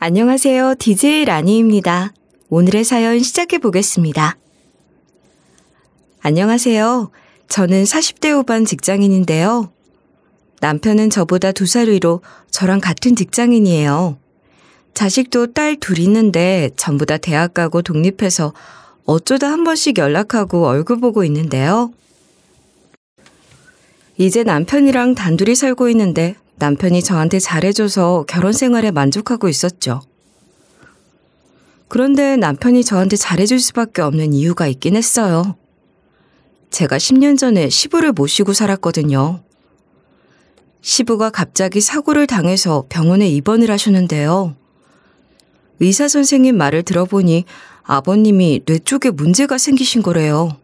안녕하세요. DJ 라니입니다. 오늘의 사연 시작해 보겠습니다. 안녕하세요. 저는 40대 후반 직장인인데요. 남편은 저보다 2살 위로 저랑 같은 직장인이에요. 자식도 딸 둘 있는데 전부 다 대학 가고 독립해서 어쩌다 한 번씩 연락하고 얼굴 보고 있는데요. 이제 남편이랑 단둘이 살고 있는데 남편이 저한테 잘해줘서 결혼 생활에 만족하고 있었죠. 그런데 남편이 저한테 잘해줄 수밖에 없는 이유가 있긴 했어요. 제가 10년 전에 시부를 모시고 살았거든요. 시부가 갑자기 사고를 당해서 병원에 입원을 하셨는데요. 의사 선생님 말을 들어보니 아버님이 뇌 쪽에 문제가 생기신 거래요.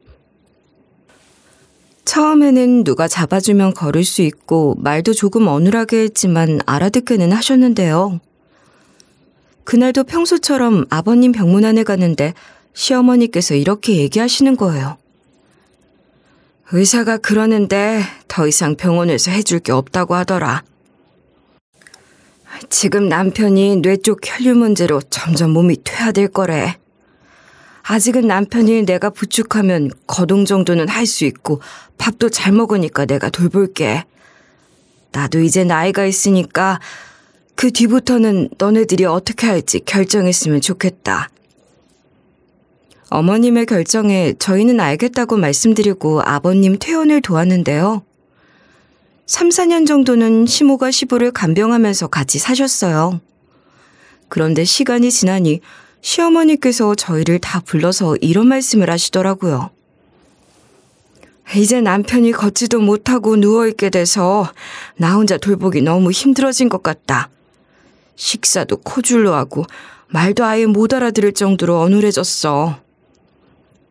처음에는 누가 잡아주면 걸을 수 있고 말도 조금 어눌하게 했지만 알아듣기는 하셨는데요. 그날도 평소처럼 아버님 병문안에 갔는데 시어머니께서 이렇게 얘기하시는 거예요. 의사가 그러는데 더 이상 병원에서 해줄 게 없다고 하더라. 지금 남편이 뇌 쪽 혈류 문제로 점점 몸이 퇴화될 거래. 아직은 남편이 내가 부축하면 거동 정도는 할 수 있고 밥도 잘 먹으니까 내가 돌볼게. 나도 이제 나이가 있으니까 그 뒤부터는 너네들이 어떻게 할지 결정했으면 좋겠다. 어머님의 결정에 저희는 알겠다고 말씀드리고 아버님 퇴원을 도왔는데요. 3, 4년 정도는 시모가 시부를 간병하면서 같이 사셨어요. 그런데 시간이 지나니 시어머니께서 저희를 다 불러서 이런 말씀을 하시더라고요. 이제 남편이 걷지도 못하고 누워있게 돼서 나 혼자 돌보기 너무 힘들어진 것 같다. 식사도 코줄로 하고 말도 아예 못 알아들을 정도로 어눌해졌어.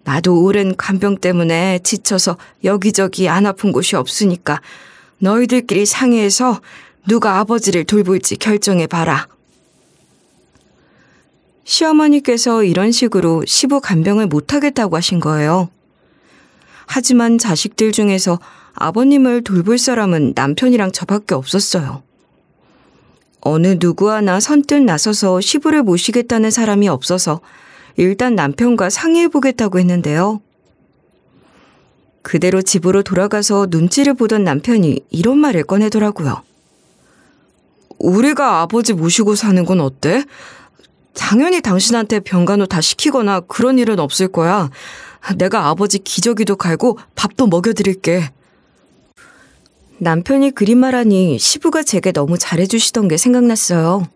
나도 오랜 간병 때문에 지쳐서 여기저기 안 아픈 곳이 없으니까 너희들끼리 상의해서 누가 아버지를 돌볼지 결정해봐라. 시어머니께서 이런 식으로 시부 간병을 못하겠다고 하신 거예요. 하지만 자식들 중에서 아버님을 돌볼 사람은 남편이랑 저밖에 없었어요. 어느 누구 하나 선뜻 나서서 시부를 모시겠다는 사람이 없어서 일단 남편과 상의해보겠다고 했는데요. 그대로 집으로 돌아가서 눈치를 보던 남편이 이런 말을 꺼내더라고요. 우리가 아버지 모시고 사는 건 어때? 당연히 당신한테 병간호 다 시키거나 그런 일은 없을 거야. 내가 아버지 기저귀도 갈고 밥도 먹여드릴게. 남편이 그리 말하니 시부가 제게 너무 잘해주시던 게 생각났어요.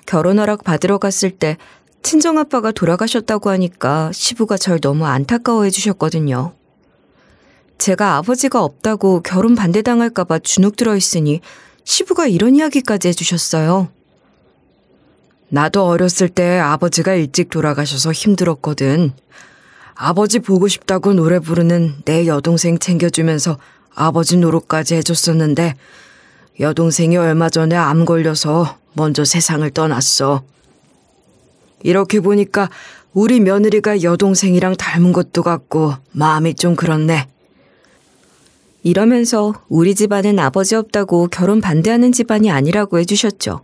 결혼 허락 받으러 갔을 때 친정아빠가 돌아가셨다고 하니까 시부가 절 너무 안타까워해 주셨거든요. 제가 아버지가 없다고 결혼 반대당할까봐 주눅 들어있으니 시부가 이런 이야기까지 해주셨어요. 나도 어렸을 때 아버지가 일찍 돌아가셔서 힘들었거든. 아버지 보고 싶다고 노래 부르는 내 여동생 챙겨주면서 아버지 노릇까지 해줬었는데 여동생이 얼마 전에 암 걸려서 먼저 세상을 떠났어. 이렇게 보니까 우리 며느리가 여동생이랑 닮은 것도 같고 마음이 좀 그렇네. 이러면서 우리 집안은 아버지 없다고 결혼 반대하는 집안이 아니라고 해주셨죠.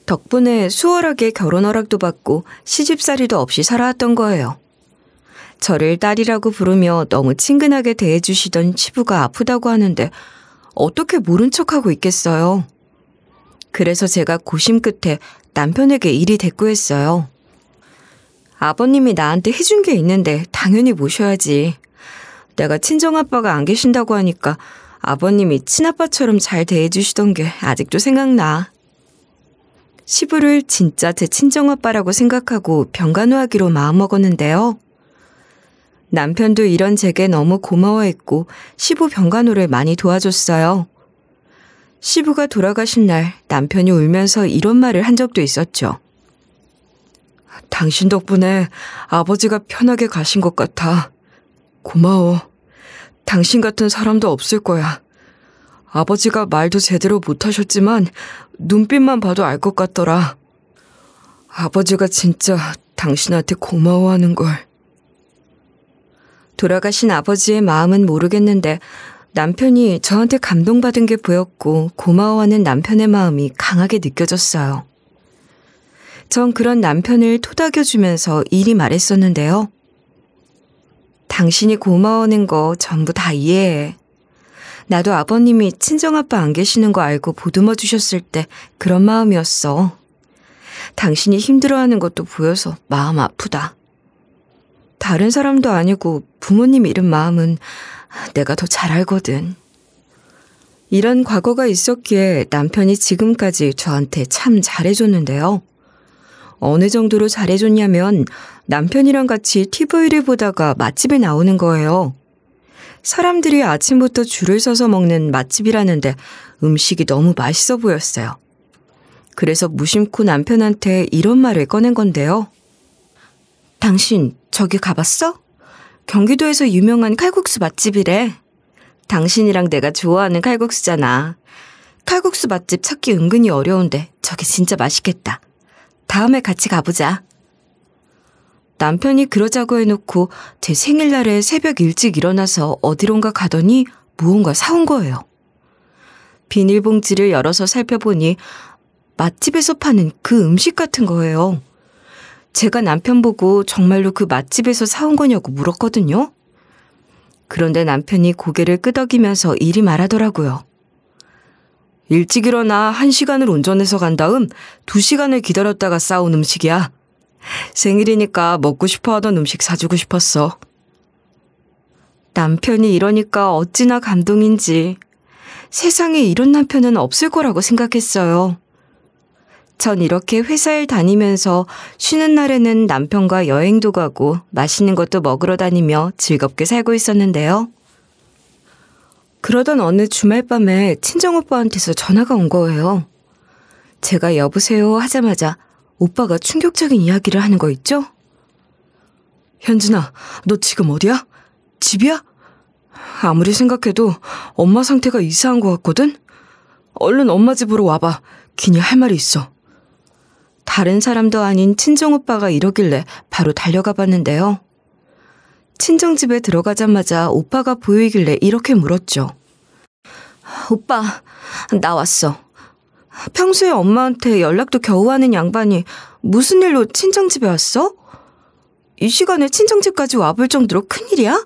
덕분에 수월하게 결혼 허락도 받고 시집살이도 없이 살아왔던 거예요. 저를 딸이라고 부르며 너무 친근하게 대해주시던 시부가 아프다고 하는데 어떻게 모른 척하고 있겠어요. 그래서 제가 고심 끝에 남편에게 일이 대꾸했어요. 아버님이 나한테 해준 게 있는데 당연히 모셔야지. 내가 친정아빠가 안 계신다고 하니까 아버님이 친아빠처럼 잘 대해주시던 게 아직도 생각나. 시부를 진짜 제 친정아빠라고 생각하고 병간호하기로 마음먹었는데요. 남편도 이런 제게 너무 고마워했고 시부 병간호를 많이 도와줬어요. 시부가 돌아가신 날 남편이 울면서 이런 말을 한 적도 있었죠. 당신 덕분에 아버지가 편하게 가신 것 같아. 고마워. 당신 같은 사람도 없을 거야. 아버지가 말도 제대로 못하셨지만 눈빛만 봐도 알 것 같더라. 아버지가 진짜 당신한테 고마워하는 걸. 돌아가신 아버지의 마음은 모르겠는데 남편이 저한테 감동받은 게 보였고 고마워하는 남편의 마음이 강하게 느껴졌어요. 전 그런 남편을 토닥여주면서 이리 말했었는데요. 당신이 고마워하는 거 전부 다 이해해. 나도 아버님이 친정아빠 안 계시는 거 알고 보듬어 주셨을 때 그런 마음이었어. 당신이 힘들어하는 것도 보여서 마음 아프다. 다른 사람도 아니고 부모님 잃은 마음은 내가 더 잘 알거든. 이런 과거가 있었기에 남편이 지금까지 저한테 참 잘해줬는데요. 어느 정도로 잘해줬냐면 남편이랑 같이 TV를 보다가 맛집에 나오는 거예요. 사람들이 아침부터 줄을 서서 먹는 맛집이라는데 음식이 너무 맛있어 보였어요. 그래서 무심코 남편한테 이런 말을 꺼낸 건데요. 당신 저기 가봤어? 경기도에서 유명한 칼국수 맛집이래. 당신이랑 내가 좋아하는 칼국수잖아. 칼국수 맛집 찾기 은근히 어려운데 저기 진짜 맛있겠다. 다음에 같이 가보자. 남편이 그러자고 해놓고 제 생일날에 새벽 일찍 일어나서 어디론가 가더니 무언가 사온 거예요. 비닐봉지를 열어서 살펴보니 맛집에서 파는 그 음식 같은 거예요. 제가 남편 보고 정말로 그 맛집에서 사온 거냐고 물었거든요. 그런데 남편이 고개를 끄덕이면서 이리 말하더라고요. 일찍 일어나 1시간을 운전해서 간 다음 2시간을 기다렸다가 싸온 음식이야. 생일이니까 먹고 싶어 하던 음식 사주고 싶었어. 남편이 이러니까 어찌나 감동인지 세상에 이런 남편은 없을 거라고 생각했어요. 전 이렇게 회사를 다니면서 쉬는 날에는 남편과 여행도 가고 맛있는 것도 먹으러 다니며 즐겁게 살고 있었는데요. 그러던 어느 주말 밤에 친정오빠한테서 전화가 온 거예요. 제가 여보세요 하자마자 오빠가 충격적인 이야기를 하는 거 있죠? 현진아, 너 지금 어디야? 집이야? 아무리 생각해도 엄마 상태가 이상한 것 같거든? 얼른 엄마 집으로 와봐. 기니 할 말이 있어. 다른 사람도 아닌 친정오빠가 이러길래 바로 달려가 봤는데요. 친정집에 들어가자마자 오빠가 보이길래 이렇게 물었죠. 오빠, 나 왔어. 평소에 엄마한테 연락도 겨우 하는 양반이 무슨 일로 친정집에 왔어? 이 시간에 친정집까지 와볼 정도로 큰일이야?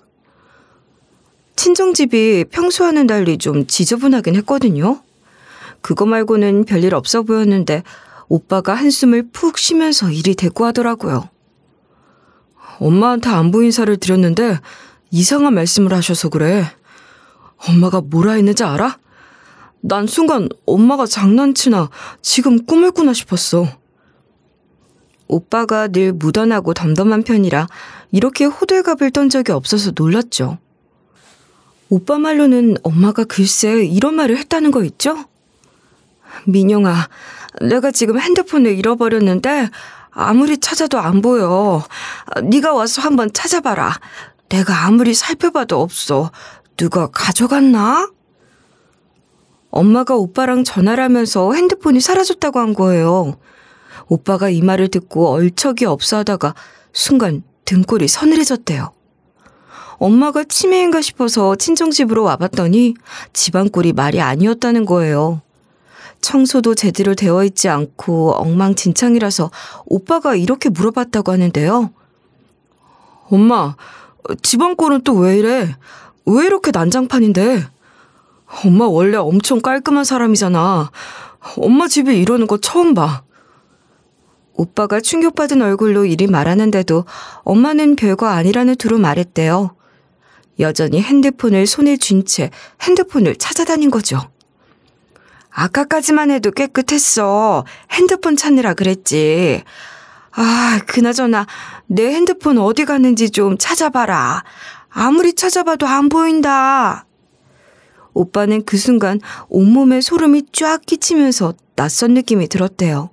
친정집이 평소와는 달리 좀 지저분하긴 했거든요. 그거 말고는 별일 없어 보였는데 오빠가 한숨을 푹 쉬면서 이리 대꾸하더라고요. 엄마한테 안부 인사를 드렸는데 이상한 말씀을 하셔서 그래. 엄마가 뭐라 했는지 알아? 난 순간 엄마가 장난치나 지금 꿈을 꾸나 싶었어. 오빠가 늘 무던하고 덤덤한 편이라 이렇게 호들갑을 떤 적이 없어서 놀랐죠. 오빠 말로는 엄마가 글쎄 이런 말을 했다는 거 있죠? 민영아, 내가 지금 핸드폰을 잃어버렸는데 아무리 찾아도 안 보여. 네가 와서 한번 찾아봐라. 내가 아무리 살펴봐도 없어. 누가 가져갔나? 엄마가 오빠랑 전화를 하면서 핸드폰이 사라졌다고 한 거예요. 오빠가 이 말을 듣고 얼척이 없어 하다가 순간 등골이 서늘해졌대요. 엄마가 치매인가 싶어서 친정집으로 와봤더니 집안 꼴이 말이 아니었다는 거예요. 청소도 제대로 되어 있지 않고 엉망진창이라서 오빠가 이렇게 물어봤다고 하는데요. 엄마, 집안 꼴은 또 왜 이래? 왜 이렇게 난장판인데? 엄마 원래 엄청 깔끔한 사람이잖아. 엄마 집이 이러는 거 처음 봐. 오빠가 충격받은 얼굴로 이리 말하는데도 엄마는 별거 아니라는 투로 말했대요. 여전히 핸드폰을 손에 쥔 채 핸드폰을 찾아다닌 거죠. 아까까지만 해도 깨끗했어. 핸드폰 찾느라 그랬지. 아, 그나저나 내 핸드폰 어디 갔는지 좀 찾아봐라. 아무리 찾아봐도 안 보인다. 오빠는 그 순간 온몸에 소름이 쫙 끼치면서 낯선 느낌이 들었대요.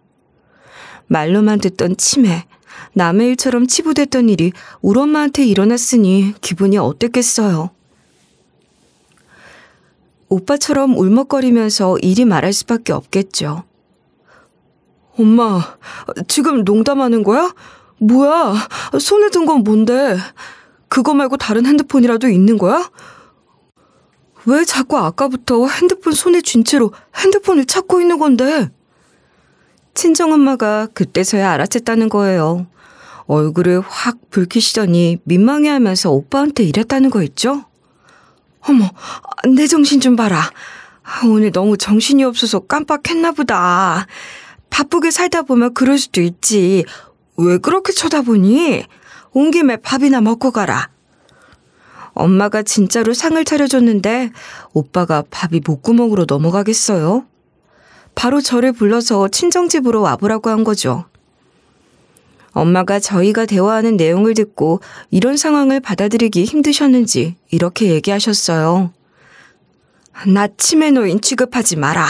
말로만 듣던 치매, 남의 일처럼 치부됐던 일이 우리 엄마한테 일어났으니 기분이 어땠겠어요. 오빠처럼 울먹거리면서 이리 말할 수밖에 없겠죠. 엄마, 지금 농담하는 거야? 뭐야? 손에 든 건 뭔데? 그거 말고 다른 핸드폰이라도 있는 거야? 왜 자꾸 아까부터 핸드폰 손에 쥔 채로 핸드폰을 찾고 있는 건데? 친정엄마가 그때서야 알아챘다는 거예요. 얼굴을 확 붉히시더니 민망해하면서 오빠한테 이랬다는 거 있죠? 어머, 내 정신 좀 봐라. 오늘 너무 정신이 없어서 깜빡했나 보다. 바쁘게 살다 보면 그럴 수도 있지. 왜 그렇게 쳐다보니? 온 김에 밥이나 먹고 가라. 엄마가 진짜로 상을 차려줬는데 오빠가 밥이 목구멍으로 넘어가겠어요? 바로 저를 불러서 친정집으로 와보라고 한 거죠. 엄마가 저희가 대화하는 내용을 듣고 이런 상황을 받아들이기 힘드셨는지 이렇게 얘기하셨어요. 나 치매 노인 취급하지 마라.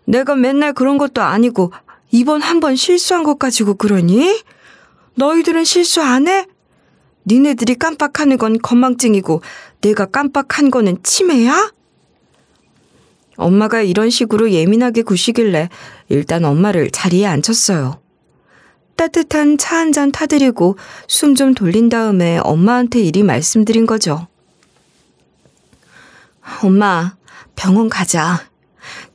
내가 맨날 그런 것도 아니고 이번 한 번 실수한 것 가지고 그러니? 너희들은 실수 안 해? 니네들이 깜빡하는 건 건망증이고 내가 깜빡한 거는 치매야? 엄마가 이런 식으로 예민하게 구시길래 일단 엄마를 자리에 앉혔어요. 따뜻한 차 한 잔 타드리고 숨 좀 돌린 다음에 엄마한테 이리 말씀드린 거죠. 엄마, 병원 가자.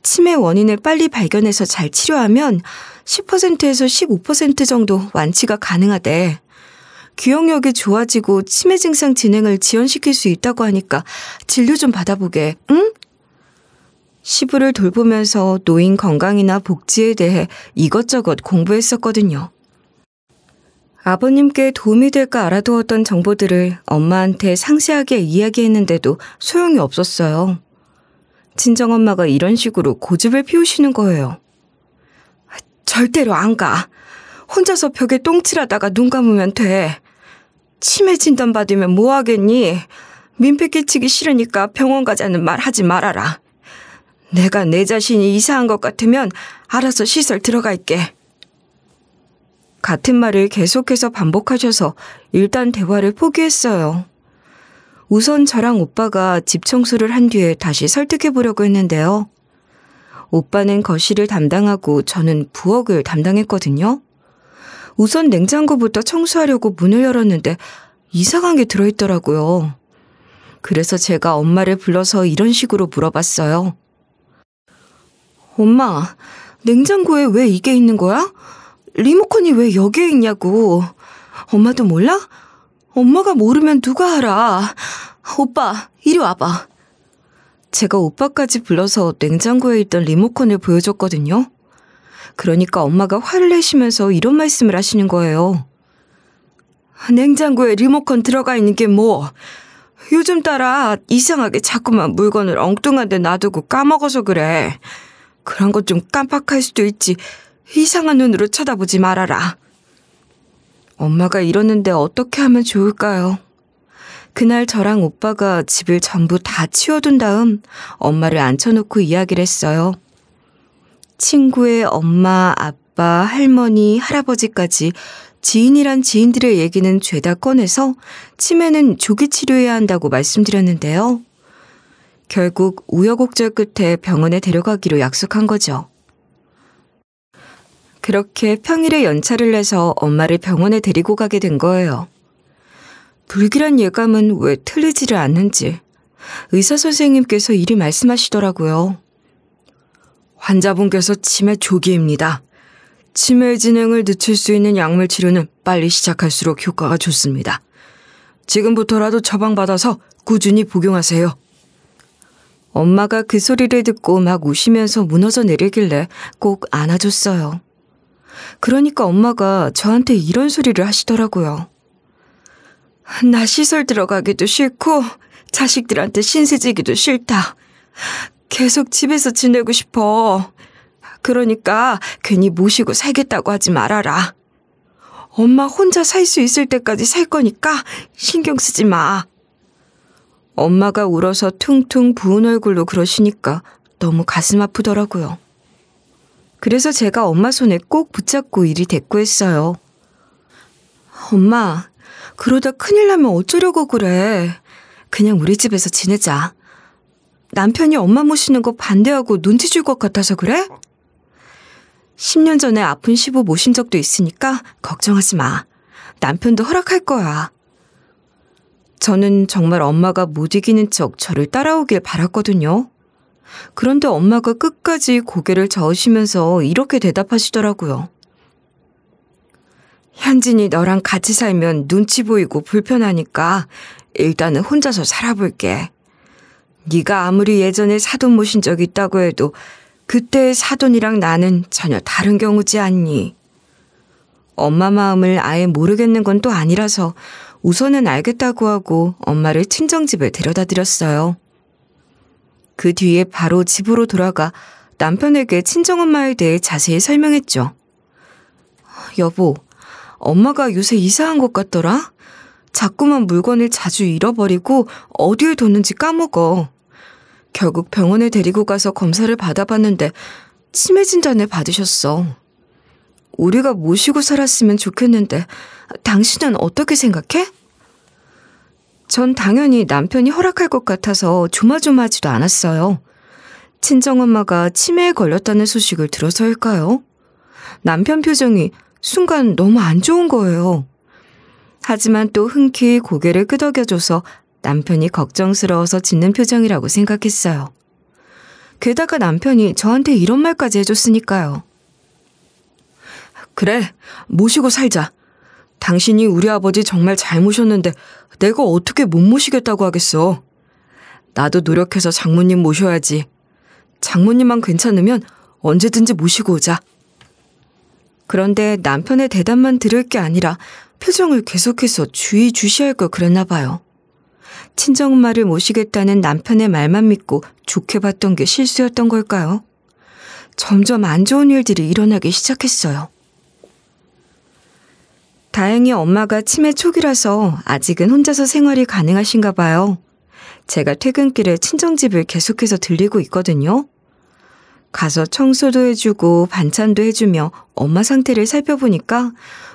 치매 원인을 빨리 발견해서 잘 치료하면 10%에서 15% 정도 완치가 가능하대. 기억력이 좋아지고 치매 증상 진행을 지연시킬 수 있다고 하니까 진료 좀 받아보게, 응? 시부를 돌보면서 노인 건강이나 복지에 대해 이것저것 공부했었거든요. 아버님께 도움이 될까 알아두었던 정보들을 엄마한테 상세하게 이야기했는데도 소용이 없었어요. 친정엄마가 이런 식으로 고집을 피우시는 거예요. 절대로 안 가. 혼자서 벽에 똥칠하다가 눈 감으면 돼. 치매 진단 받으면 뭐 하겠니? 민폐 끼치기 싫으니까 병원 가자는 말 하지 말아라. 내가 내 자신이 이상한 것 같으면 알아서 시설 들어갈게. 같은 말을 계속해서 반복하셔서 일단 대화를 포기했어요. 우선 저랑 오빠가 집 청소를 한 뒤에 다시 설득해 보려고 했는데요. 오빠는 거실을 담당하고 저는 부엌을 담당했거든요. 우선 냉장고부터 청소하려고 문을 열었는데 이상한 게 들어있더라고요. 그래서 제가 엄마를 불러서 이런 식으로 물어봤어요. 엄마, 냉장고에 왜 이게 있는 거야? 리모컨이 왜 여기에 있냐고. 엄마도 몰라? 엄마가 모르면 누가 알아. 오빠, 이리 와봐. 제가 오빠까지 불러서 냉장고에 있던 리모컨을 보여줬거든요. 그러니까 엄마가 화를 내시면서 이런 말씀을 하시는 거예요. 냉장고에 리모컨 들어가 있는 게 뭐? 요즘 따라 이상하게 자꾸만 물건을 엉뚱한 데 놔두고 까먹어서 그래. 그런 것 좀 깜빡할 수도 있지. 이상한 눈으로 쳐다보지 말아라. 엄마가 이러는데 어떻게 하면 좋을까요? 그날 저랑 오빠가 집을 전부 다 치워둔 다음 엄마를 앉혀놓고 이야기를 했어요. 친구의 엄마, 아빠, 할머니, 할아버지까지 지인이란 지인들의 얘기는 죄다 꺼내서 치매는 조기 치료해야 한다고 말씀드렸는데요. 결국 우여곡절 끝에 병원에 데려가기로 약속한 거죠. 그렇게 평일에 연차를 내서 엄마를 병원에 데리고 가게 된 거예요. 불길한 예감은 왜 틀리지를 않는지 의사 선생님께서 이리 말씀하시더라고요. 환자분께서 치매 조기입니다. 치매 진행을 늦출 수 있는 약물 치료는 빨리 시작할수록 효과가 좋습니다. 지금부터라도 처방받아서 꾸준히 복용하세요. 엄마가 그 소리를 듣고 막 우시면서 무너져 내리길래 꼭 안아줬어요. 그러니까 엄마가 저한테 이런 소리를 하시더라고요. 나 시설 들어가기도 싫고 자식들한테 신세지기도 싫다. 계속 집에서 지내고 싶어. 그러니까 괜히 모시고 살겠다고 하지 말아라. 엄마 혼자 살 수 있을 때까지 살 거니까 신경 쓰지 마. 엄마가 울어서 퉁퉁 부은 얼굴로 그러시니까 너무 가슴 아프더라고요. 그래서 제가 엄마 손에 꼭 붙잡고 이리 대꾸했어요. 엄마, 그러다 큰일 나면 어쩌려고 그래. 그냥 우리 집에서 지내자. 남편이 엄마 모시는 거 반대하고 눈치 줄 것 같아서 그래? 10년 전에 아픈 시부 모신 적도 있으니까 걱정하지 마. 남편도 허락할 거야. 저는 정말 엄마가 못 이기는 척 저를 따라오길 바랐거든요. 그런데 엄마가 끝까지 고개를 저으시면서 이렇게 대답하시더라고요. 현진이 너랑 같이 살면 눈치 보이고 불편하니까 일단은 혼자서 살아볼게. 네가 아무리 예전에 사돈 모신 적 있다고 해도 그때의 사돈이랑 나는 전혀 다른 경우지 않니? 엄마 마음을 아예 모르겠는 건 또 아니라서 우선은 알겠다고 하고 엄마를 친정집에 데려다 드렸어요. 그 뒤에 바로 집으로 돌아가 남편에게 친정엄마에 대해 자세히 설명했죠. 여보, 엄마가 요새 이상한 것 같더라? 자꾸만 물건을 자주 잃어버리고 어디에 뒀는지 까먹어. 결국 병원에 데리고 가서 검사를 받아봤는데 치매 진단을 받으셨어. 우리가 모시고 살았으면 좋겠는데 당신은 어떻게 생각해? 전 당연히 남편이 허락할 것 같아서 조마조마하지도 않았어요. 친정엄마가 치매에 걸렸다는 소식을 들어서일까요? 남편 표정이 순간 너무 안 좋은 거예요. 하지만 또 흔쾌히 고개를 끄덕여줘서 남편이 걱정스러워서 짓는 표정이라고 생각했어요. 게다가 남편이 저한테 이런 말까지 해줬으니까요. 그래, 모시고 살자. 당신이 우리 아버지 정말 잘 모셨는데 내가 어떻게 못 모시겠다고 하겠어. 나도 노력해서 장모님 모셔야지. 장모님만 괜찮으면 언제든지 모시고 오자. 그런데 남편의 대답만 들을 게 아니라 표정을 계속해서 주의 주시할 걸 그랬나 봐요. 친정엄마를 모시겠다는 남편의 말만 믿고 좋게 봤던 게 실수였던 걸까요? 점점 안 좋은 일들이 일어나기 시작했어요. 다행히 엄마가 치매 초기라서 아직은 혼자서 생활이 가능하신가 봐요. 제가 퇴근길에 친정집을 계속해서 들리고 있거든요. 가서 청소도 해주고 반찬도 해주며 엄마 상태를 살펴보니까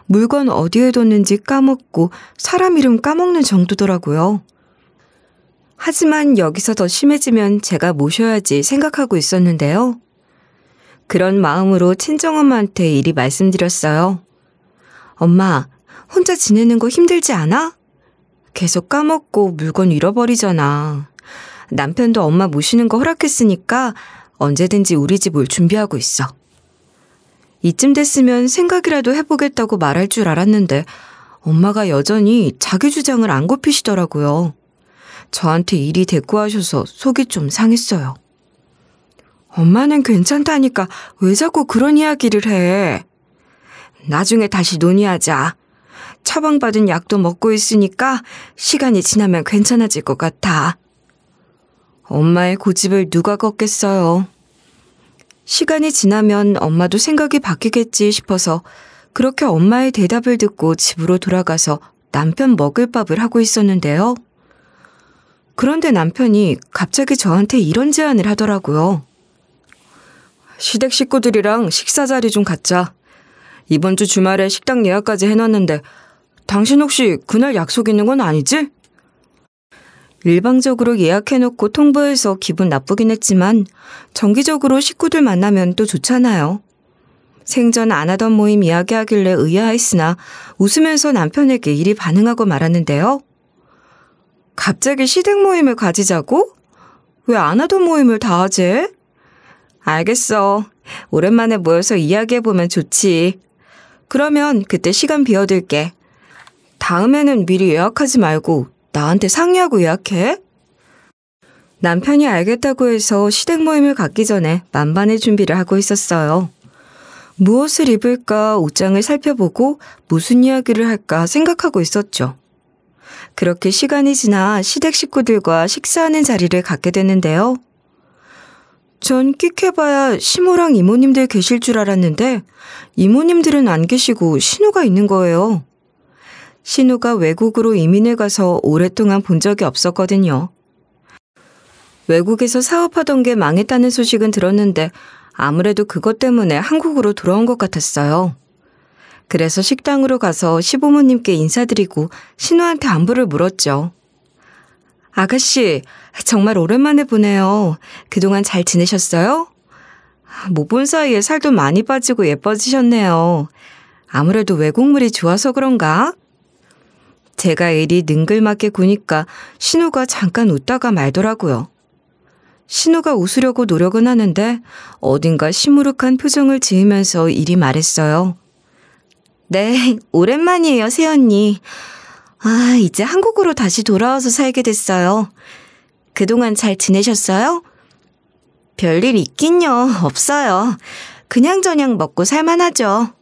물건 어디에 뒀는지 까먹고 사람 이름 까먹는 정도더라고요. 하지만 여기서 더 심해지면 제가 모셔야지 생각하고 있었는데요. 그런 마음으로 친정엄마한테 이리 말씀드렸어요. 엄마, 혼자 지내는 거 힘들지 않아? 계속 까먹고 물건 잃어버리잖아. 남편도 엄마 모시는 거 허락했으니까 언제든지 우리 집 올 준비하고 있어. 이쯤 됐으면 생각이라도 해보겠다고 말할 줄 알았는데 엄마가 여전히 자기 주장을 안 굽히시더라고요. 저한테 이리 대꾸하셔서 속이 좀 상했어요. 엄마는 괜찮다니까 왜 자꾸 그런 이야기를 해? 나중에 다시 논의하자. 처방받은 약도 먹고 있으니까 시간이 지나면 괜찮아질 것 같아. 엄마의 고집을 누가 걷겠어요. 시간이 지나면 엄마도 생각이 바뀌겠지 싶어서 그렇게 엄마의 대답을 듣고 집으로 돌아가서 남편 먹을 밥을 하고 있었는데요. 그런데 남편이 갑자기 저한테 이런 제안을 하더라고요. 시댁 식구들이랑 식사 자리 좀 갖자. 이번 주 주말에 식당 예약까지 해놨는데 당신 혹시 그날 약속 있는 건 아니지? 일방적으로 예약해놓고 통보해서 기분 나쁘긴 했지만 정기적으로 식구들 만나면 또 좋잖아요. 생전 안 하던 모임 이야기하길래 의아했으나 웃으면서 남편에게 이리 반응하고 말았는데요. 갑자기 시댁 모임을 가지자고? 왜 안 하던 모임을 다 하지? 알겠어. 오랜만에 모여서 이야기해보면 좋지. 그러면 그때 시간 비워둘게. 다음에는 미리 예약하지 말고 나한테 상의하고 예약해. 남편이 알겠다고 해서 시댁 모임을 갖기 전에 만반의 준비를 하고 있었어요. 무엇을 입을까 옷장을 살펴보고 무슨 이야기를 할까 생각하고 있었죠. 그렇게 시간이 지나 시댁 식구들과 식사하는 자리를 갖게 됐는데요. 전 끽해봐야 시모랑 이모님들 계실 줄 알았는데 이모님들은 안 계시고 신우가 있는 거예요. 신우가 외국으로 이민을 가서 오랫동안 본 적이 없었거든요. 외국에서 사업하던 게 망했다는 소식은 들었는데 아무래도 그것 때문에 한국으로 돌아온 것 같았어요. 그래서 식당으로 가서 시부모님께 인사드리고 신우한테 안부를 물었죠. 아가씨, 정말 오랜만에 보네요. 그동안 잘 지내셨어요? 못 본 사이에 살도 많이 빠지고 예뻐지셨네요. 아무래도 외국물이 좋아서 그런가? 제가 이리 능글맞게 구니까 신우가 잠깐 웃다가 말더라고요. 신우가 웃으려고 노력은 하는데 어딘가 시무룩한 표정을 지으면서 이리 말했어요. 네, 오랜만이에요, 새언니. 이제 한국으로 다시 돌아와서 살게 됐어요. 그동안 잘 지내셨어요? 별일 있긴요, 없어요. 그냥저냥 먹고 살만하죠.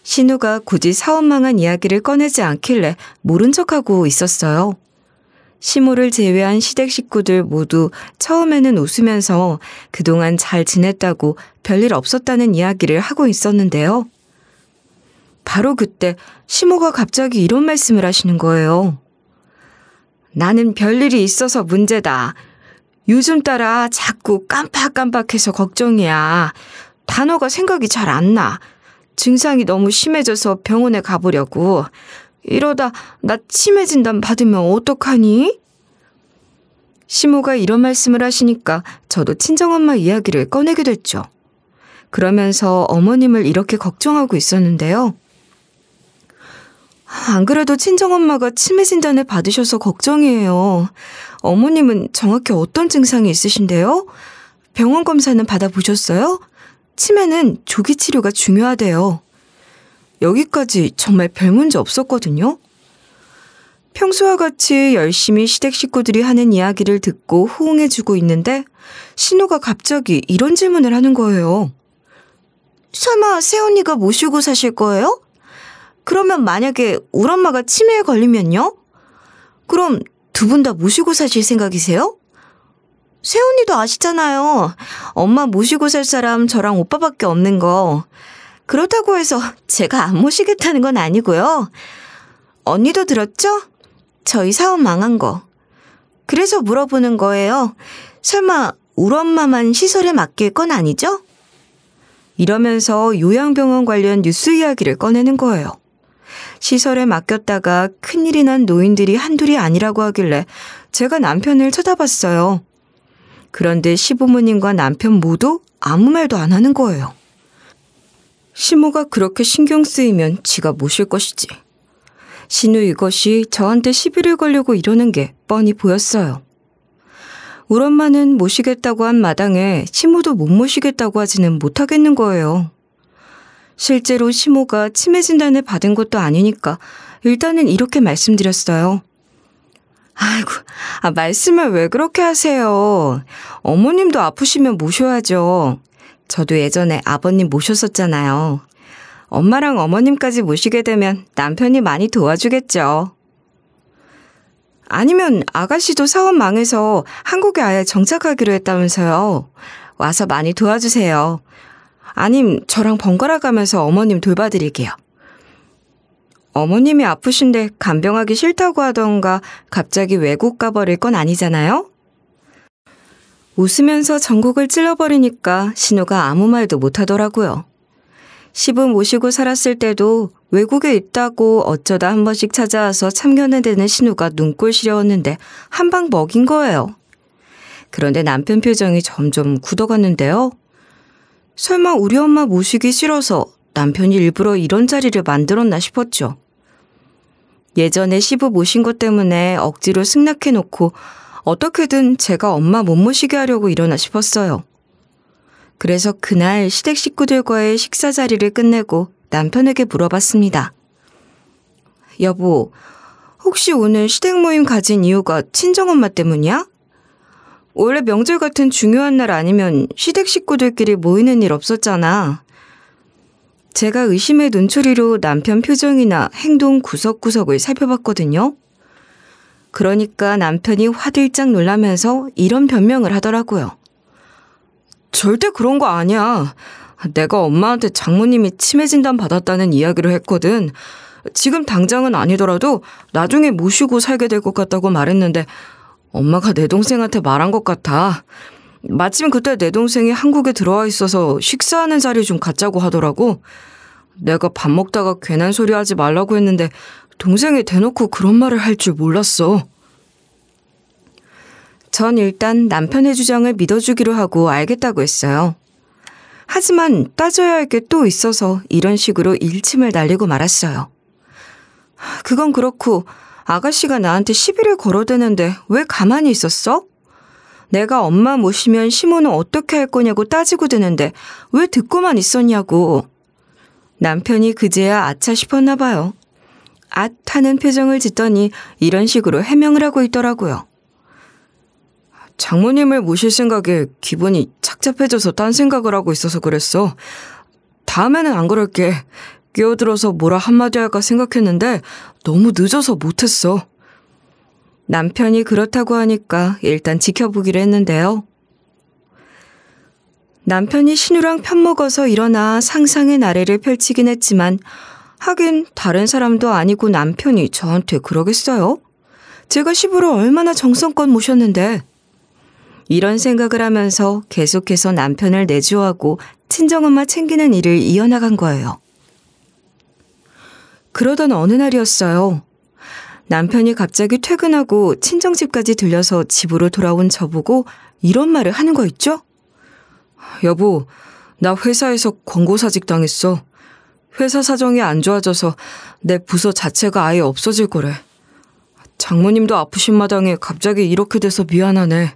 신우가 굳이 사원망한 이야기를 꺼내지 않길래 모른 척하고 있었어요. 시모를 제외한 시댁 식구들 모두 처음에는 웃으면서 그동안 잘 지냈다고 별일 없었다는 이야기를 하고 있었는데요. 바로 그때 시모가 갑자기 이런 말씀을 하시는 거예요. 나는 별일이 있어서 문제다. 요즘 따라 자꾸 깜빡깜빡해서 걱정이야. 단어가 생각이 잘 안 나. 증상이 너무 심해져서 병원에 가보려고. 이러다 나 치매 진단 받으면 어떡하니? 시모가 이런 말씀을 하시니까 저도 친정엄마 이야기를 꺼내게 됐죠. 그러면서 어머님을 이렇게 걱정하고 있었는데요. 안 그래도 친정엄마가 치매 진단을 받으셔서 걱정이에요. 어머님은 정확히 어떤 증상이 있으신데요? 병원 검사는 받아보셨어요? 치매는 조기 치료가 중요하대요. 여기까지 정말 별 문제 없었거든요. 평소와 같이 열심히 시댁 식구들이 하는 이야기를 듣고 호응해주고 있는데 신우가 갑자기 이런 질문을 하는 거예요. 설마 새언니가 모시고 사실 거예요? 그러면 만약에 우리 엄마가 치매에 걸리면요? 그럼 두 분 다 모시고 사실 생각이세요? 새언니도 아시잖아요. 엄마 모시고 살 사람 저랑 오빠밖에 없는 거. 그렇다고 해서 제가 안 모시겠다는 건 아니고요. 언니도 들었죠? 저희 사업 망한 거. 그래서 물어보는 거예요. 설마 우리 엄마만 시설에 맡길 건 아니죠? 이러면서 요양병원 관련 뉴스 이야기를 꺼내는 거예요. 시설에 맡겼다가 큰일이 난 노인들이 한둘이 아니라고 하길래 제가 남편을 쳐다봤어요. 그런데 시부모님과 남편 모두 아무 말도 안 하는 거예요. 시모가 그렇게 신경 쓰이면 지가 모실 것이지. 신우 이것이 저한테 시비를 걸려고 이러는 게 뻔히 보였어요. 우리 엄마는 모시겠다고 한 마당에 시모도 못 모시겠다고 하지는 못하겠는 거예요. 실제로 시모가 치매 진단을 받은 것도 아니니까 일단은 이렇게 말씀드렸어요. 아이고, 말씀을 왜 그렇게 하세요. 어머님도 아프시면 모셔야죠. 저도 예전에 아버님 모셨었잖아요. 엄마랑 어머님까지 모시게 되면 남편이 많이 도와주겠죠. 아니면 아가씨도 사업 망해서 한국에 아예 정착하기로 했다면서요. 와서 많이 도와주세요. 아님 저랑 번갈아 가면서 어머님 돌봐드릴게요. 어머님이 아프신데 간병하기 싫다고 하던가 갑자기 외국 가버릴 건 아니잖아요? 웃으면서 전곡을 찔러버리니까 신우가 아무 말도 못하더라고요. 시부 모시고 살았을 때도 외국에 있다고 어쩌다 한 번씩 찾아와서 참견해대는 신우가 눈꼴 시려웠는데 한 방 먹인 거예요. 그런데 남편 표정이 점점 굳어갔는데요. 설마 우리 엄마 모시기 싫어서 남편이 일부러 이런 자리를 만들었나 싶었죠. 예전에 시부 모신 것 때문에 억지로 승낙해놓고 어떻게든 제가 엄마 못 모시게 하려고 이러나 싶었어요. 그래서 그날 시댁 식구들과의 식사 자리를 끝내고 남편에게 물어봤습니다. 여보, 혹시 오늘 시댁 모임 가진 이유가 친정엄마 때문이야? 원래 명절 같은 중요한 날 아니면 시댁 식구들끼리 모이는 일 없었잖아. 제가 의심의 눈초리로 남편 표정이나 행동 구석구석을 살펴봤거든요. 그러니까 남편이 화들짝 놀라면서 이런 변명을 하더라고요. 절대 그런 거 아니야. 내가 엄마한테 장모님이 치매 진단 받았다는 이야기를 했거든. 지금 당장은 아니더라도 나중에 모시고 살게 될 것 같다고 말했는데 엄마가 내 동생한테 말한 것 같아. 마침 그때 내 동생이 한국에 들어와 있어서 식사하는 자리 좀 갖자고 하더라고. 내가 밥 먹다가 괜한 소리 하지 말라고 했는데 동생이 대놓고 그런 말을 할 줄 몰랐어. 전 일단 남편의 주장을 믿어주기로 하고 알겠다고 했어요. 하지만 따져야 할 게 또 있어서 이런 식으로 일침을 날리고 말았어요. 그건 그렇고 아가씨가 나한테 시비를 걸어대는데 왜 가만히 있었어? 내가 엄마 모시면 시모는 어떻게 할 거냐고 따지고 드는데 왜 듣고만 있었냐고. 남편이 그제야 아차 싶었나 봐요. 앗 하는 표정을 짓더니 이런 식으로 해명을 하고 있더라고요. 장모님을 모실 생각에 기분이 착잡해져서 딴 생각을 하고 있어서 그랬어. 다음에는 안 그럴게. 끼어들어서 뭐라 한마디 할까 생각했는데 너무 늦어서 못했어. 남편이 그렇다고 하니까 일단 지켜보기로 했는데요. 남편이 신우랑 편먹어서 일어나 상상의 나래를 펼치긴 했지만 하긴 다른 사람도 아니고 남편이 저한테 그러겠어요? 제가 시부를 얼마나 정성껏 모셨는데. 이런 생각을 하면서 계속해서 남편을 내조하고 친정엄마 챙기는 일을 이어나간 거예요. 그러던 어느 날이었어요. 남편이 갑자기 퇴근하고 친정집까지 들려서 집으로 돌아온 저보고 이런 말을 하는 거 있죠? 여보, 나 회사에서 권고사직 당했어. 회사 사정이 안 좋아져서 내 부서 자체가 아예 없어질 거래. 장모님도 아프신 마당에 갑자기 이렇게 돼서 미안하네.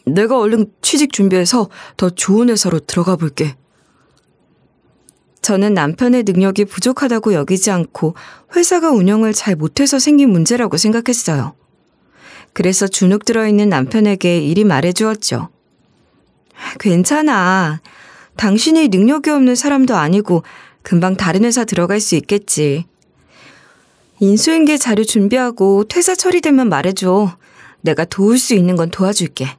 내가 얼른 취직 준비해서 더 좋은 회사로 들어가 볼게. 저는 남편의 능력이 부족하다고 여기지 않고 회사가 운영을 잘 못해서 생긴 문제라고 생각했어요. 그래서 주눅 들어있는 남편에게 이리 말해주었죠. 괜찮아. 당신이 능력이 없는 사람도 아니고 금방 다른 회사 들어갈 수 있겠지. 인수인계 자료 준비하고 퇴사 처리되면 말해줘. 내가 도울 수 있는 건 도와줄게.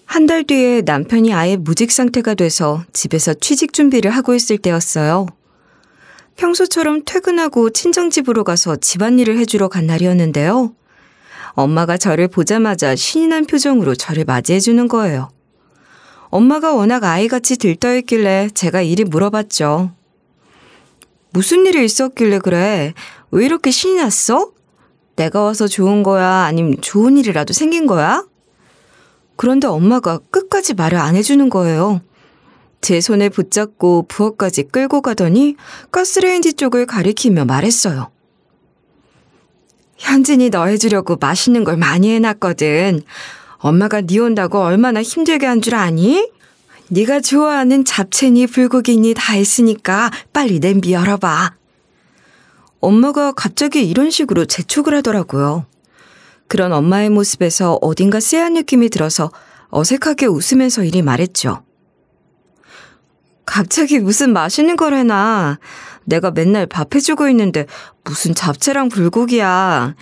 한 달 뒤에 남편이 아예 무직 상태가 돼서 집에서 취직 준비를 하고 있을 때였어요. 평소처럼 퇴근하고 친정집으로 가서 집안일을 해주러 간 날이었는데요. 엄마가 저를 보자마자 신이 난 표정으로 저를 맞이해주는 거예요. 엄마가 워낙 아이같이 들떠있길래 제가 이리 물어봤죠. 무슨 일이 있었길래 그래? 왜 이렇게 신이 났어? 내가 와서 좋은 거야? 아님 좋은 일이라도 생긴 거야? 그런데 엄마가 끝까지 말을 안 해주는 거예요. 제 손을 붙잡고 부엌까지 끌고 가더니 가스레인지 쪽을 가리키며 말했어요. 현진이 너 해주려고 맛있는 걸 많이 해놨거든. 엄마가 네 온다고 얼마나 힘들게 한 줄 아니? 네가 좋아하는 잡채니 불고기니 다 했으니까 빨리 냄비 열어봐. 엄마가 갑자기 이런 식으로 재촉을 하더라고요. 그런 엄마의 모습에서 어딘가 쎄한 느낌이 들어서 어색하게 웃으면서 이리 말했죠. 갑자기 무슨 맛있는 걸 해놔. 내가 맨날 밥 해주고 있는데 무슨 잡채랑 불고기야.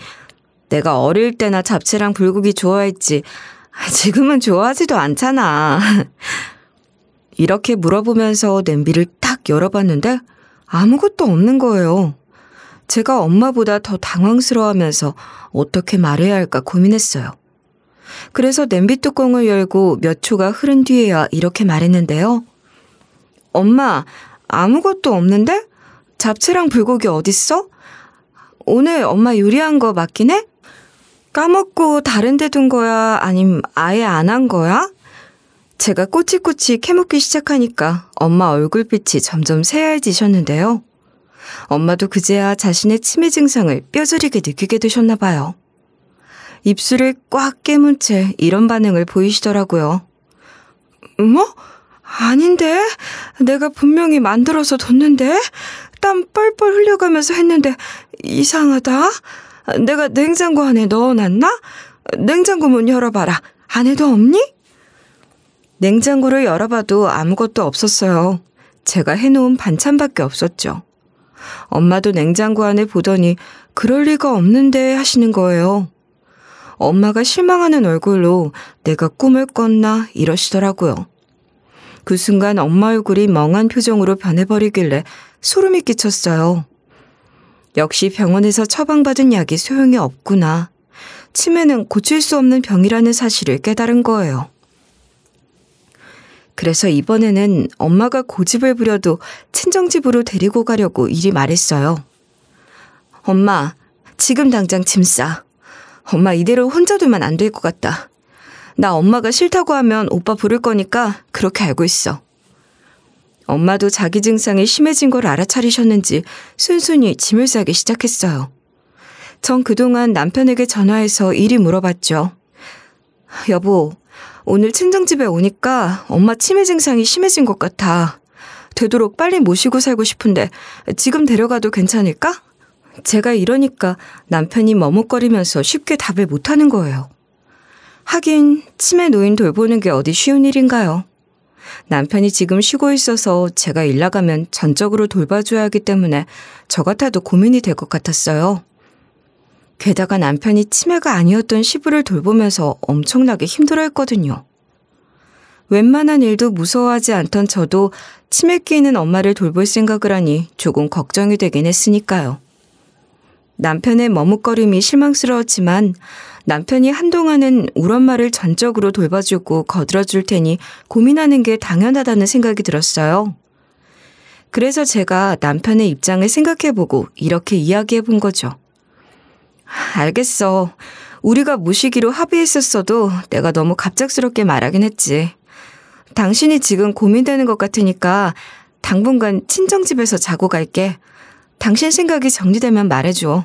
내가 어릴 때나 잡채랑 불고기 좋아했지. 지금은 좋아하지도 않잖아. 이렇게 물어보면서 냄비를 딱 열어봤는데 아무것도 없는 거예요. 제가 엄마보다 더 당황스러워하면서 어떻게 말해야 할까 고민했어요. 그래서 냄비 뚜껑을 열고 몇 초가 흐른 뒤에야 이렇게 말했는데요. 엄마, 아무것도 없는데? 잡채랑 불고기 어딨어? 오늘 엄마 요리한 거 맞긴 해? 까먹고 다른 데 둔 거야? 아님 아예 안 한 거야? 제가 꼬치꼬치 캐묻기 시작하니까 엄마 얼굴빛이 점점 새하얘지셨는데요. 엄마도 그제야 자신의 치매 증상을 뼈저리게 느끼게 되셨나 봐요. 입술을 꽉 깨문 채 이런 반응을 보이시더라고요. 뭐? 아닌데? 내가 분명히 만들어서 뒀는데? 땀 뻘뻘 흘려가면서 했는데 이상하다? 내가 냉장고 안에 넣어놨나? 냉장고 문 열어봐라. 안에도 없니? 냉장고를 열어봐도 아무것도 없었어요. 제가 해놓은 반찬밖에 없었죠. 엄마도 냉장고 안에 보더니 그럴 리가 없는데 하시는 거예요. 엄마가 실망하는 얼굴로 내가 꿈을 꿨나 이러시더라고요. 그 순간 엄마 얼굴이 멍한 표정으로 변해버리길래 소름이 끼쳤어요. 역시 병원에서 처방받은 약이 소용이 없구나. 치매는 고칠 수 없는 병이라는 사실을 깨달은 거예요. 그래서 이번에는 엄마가 고집을 부려도 친정집으로 데리고 가려고 이리 말했어요. 엄마, 지금 당장 짐 싸. 엄마 이대로 혼자 두면 안 될 것 같다. 나 엄마가 싫다고 하면 오빠 부를 거니까 그렇게 알고 있어. 엄마도 자기 증상이 심해진 걸 알아차리셨는지 순순히 짐을 싸기 시작했어요. 전 그동안 남편에게 전화해서 일이 물어봤죠. 여보, 오늘 친정집에 오니까 엄마 치매 증상이 심해진 것 같아. 되도록 빨리 모시고 살고 싶은데 지금 데려가도 괜찮을까? 제가 이러니까 남편이 머뭇거리면서 쉽게 답을 못하는 거예요. 하긴 치매 노인 돌보는 게 어디 쉬운 일인가요? 남편이 지금 쉬고 있어서 제가 일 나가면 전적으로 돌봐줘야 하기 때문에 저 같아도 고민이 될 것 같았어요. 게다가 남편이 치매가 아니었던 시부를 돌보면서 엄청나게 힘들어했거든요. 웬만한 일도 무서워하지 않던 저도 치매기 있는 엄마를 돌볼 생각을 하니 조금 걱정이 되긴 했으니까요. 남편의 머뭇거림이 실망스러웠지만 남편이 한동안은 우리 엄마를 전적으로 돌봐주고 거들어줄 테니 고민하는 게 당연하다는 생각이 들었어요. 그래서 제가 남편의 입장을 생각해보고 이렇게 이야기해본 거죠. 알겠어. 우리가 모시기로 합의했었어도 내가 너무 갑작스럽게 말하긴 했지. 당신이 지금 고민되는 것 같으니까 당분간 친정집에서 자고 갈게. 당신 생각이 정리되면 말해줘.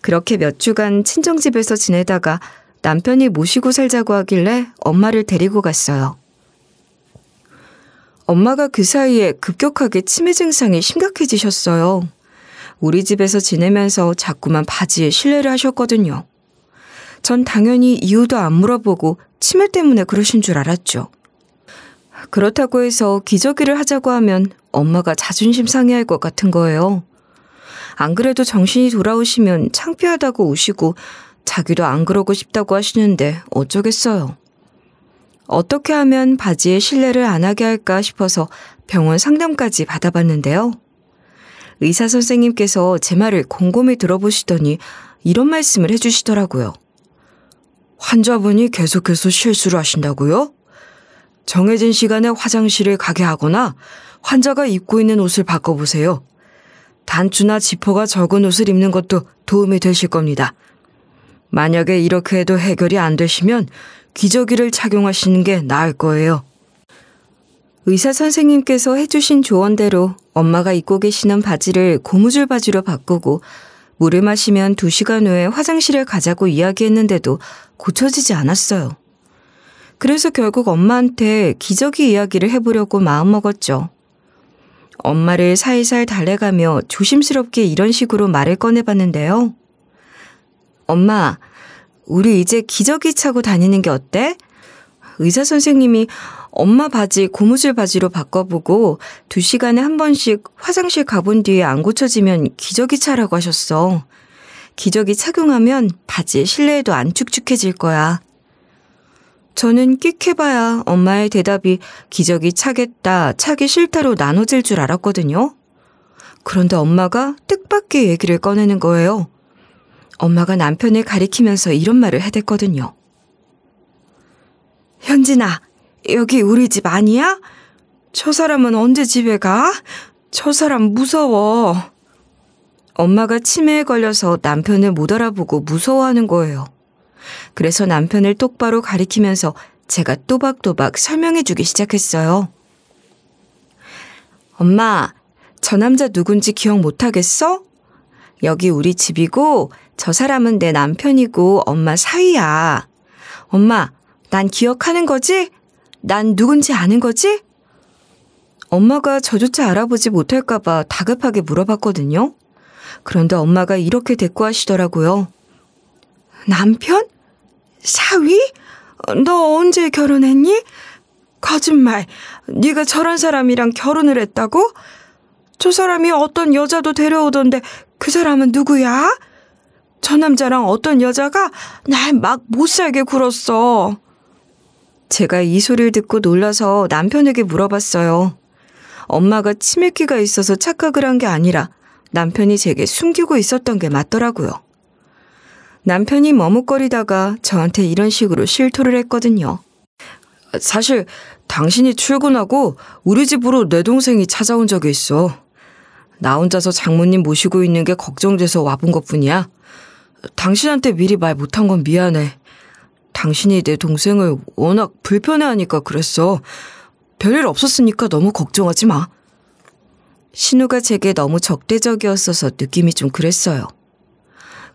그렇게 몇 주간 친정집에서 지내다가 남편이 모시고 살자고 하길래 엄마를 데리고 갔어요. 엄마가 그 사이에 급격하게 치매 증상이 심각해지셨어요. 우리 집에서 지내면서 자꾸만 바지에 실례를 하셨거든요. 전 당연히 이유도 안 물어보고 치매 때문에 그러신 줄 알았죠. 그렇다고 해서 기저귀를 하자고 하면 엄마가 자존심 상해할 것 같은 거예요. 안 그래도 정신이 돌아오시면 창피하다고 우시고 자기도 안 그러고 싶다고 하시는데 어쩌겠어요. 어떻게 하면 바지에 실례를 안 하게 할까 싶어서 병원 상담까지 받아봤는데요. 의사 선생님께서 제 말을 곰곰이 들어보시더니 이런 말씀을 해주시더라고요. 환자분이 계속해서 실수를 하신다고요? 정해진 시간에 화장실에 가게 하거나 환자가 입고 있는 옷을 바꿔보세요. 단추나 지퍼가 적은 옷을 입는 것도 도움이 되실 겁니다. 만약에 이렇게 해도 해결이 안 되시면 기저귀를 착용하시는 게 나을 거예요. 의사 선생님께서 해주신 조언대로 엄마가 입고 계시는 바지를 고무줄 바지로 바꾸고 물을 마시면 2시간 후에 화장실에 가자고 이야기했는데도 고쳐지지 않았어요. 그래서 결국 엄마한테 기저귀 이야기를 해보려고 마음먹었죠. 엄마를 살살 달래가며 조심스럽게 이런 식으로 말을 꺼내봤는데요. 엄마, 우리 이제 기저귀 차고 다니는 게 어때? 의사 선생님이 엄마 바지 고무줄 바지로 바꿔보고 2시간에 한 번씩 화장실 가본 뒤에 안 고쳐지면 기저귀 차라고 하셨어. 기저귀 착용하면 바지의 실내에도 안 축축해질 거야. 저는 끽해봐야 엄마의 대답이 기저귀 차겠다, 차기 싫다로 나눠질 줄 알았거든요. 그런데 엄마가 뜻밖의 얘기를 꺼내는 거예요. 엄마가 남편을 가리키면서 이런 말을 해댔거든요. 현진아, 여기 우리 집 아니야? 저 사람은 언제 집에 가? 저 사람 무서워. 엄마가 치매에 걸려서 남편을 못 알아보고 무서워하는 거예요. 그래서 남편을 똑바로 가리키면서 제가 또박또박 설명해주기 시작했어요. 엄마, 저 남자 누군지 기억 못하겠어? 여기 우리 집이고 저 사람은 내 남편이고 엄마 사위야. 엄마, 난 기억하는 거지? 난 누군지 아는 거지? 엄마가 저조차 알아보지 못할까봐 다급하게 물어봤거든요. 그런데 엄마가 이렇게 대꾸하시더라고요. 남편? 사위? 너 언제 결혼했니? 거짓말. 네가 저런 사람이랑 결혼을 했다고? 저 사람이 어떤 여자도 데려오던데 그 사람은 누구야? 저 남자랑 어떤 여자가 날 막 못살게 굴었어. 제가 이 소리를 듣고 놀라서 남편에게 물어봤어요. 엄마가 치매기가 있어서 착각을 한 게 아니라 남편이 제게 숨기고 있었던 게 맞더라고요. 남편이 머뭇거리다가 저한테 이런 식으로 실토를 했거든요. 사실 당신이 출근하고 우리 집으로 내 동생이 찾아온 적이 있어. 나 혼자서 장모님 모시고 있는 게 걱정돼서 와본 것뿐이야. 당신한테 미리 말 못한 건 미안해. 당신이 내 동생을 워낙 불편해하니까 그랬어. 별일 없었으니까 너무 걱정하지 마. 신우가 제게 너무 적대적이었어서 느낌이 좀 그랬어요.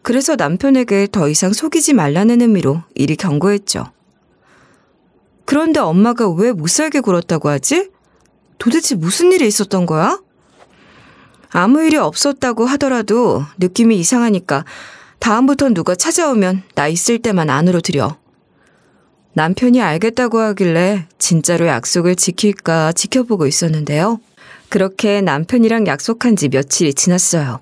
그래서 남편에게 더 이상 속이지 말라는 의미로 이리 경고했죠. 그런데 엄마가 왜 못살게 굴었다고 하지? 도대체 무슨 일이 있었던 거야? 아무 일이 없었다고 하더라도 느낌이 이상하니까 다음부턴 누가 찾아오면 나 있을 때만 안으로 들여. 남편이 알겠다고 하길래 진짜로 약속을 지킬까 지켜보고 있었는데요. 그렇게 남편이랑 약속한 지 며칠이 지났어요.